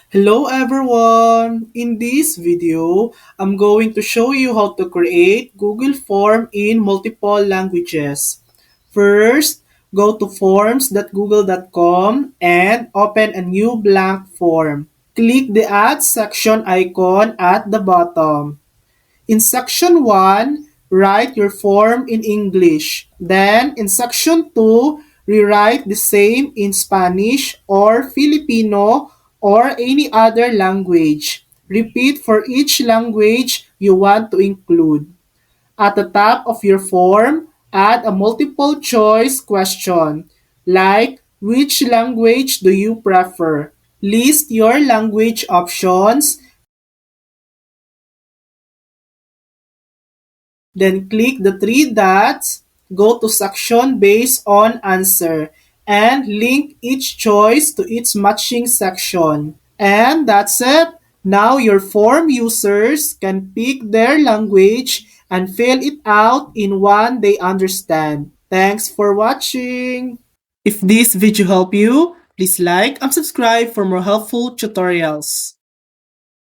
Hello everyone! In this video, I'm going to show you how to create Google Form in multiple languages. First, go to forms.google.com and open a new blank form. Click the Add section icon at the bottom. In section 1, write your form in English. Then, in section 2, rewrite the same in Spanish or Filipino or any other language. Repeat for each language you want to include. At the top of your form, add a multiple choice question like which language do you prefer? List your language options. Then click the three dots, go to section based on answer, and link each choice to its matching section. And that's it. Now your form users can pick their language and fill it out in one they understand. Thanks for watching. If this video helped you, please like and subscribe for more helpful tutorials.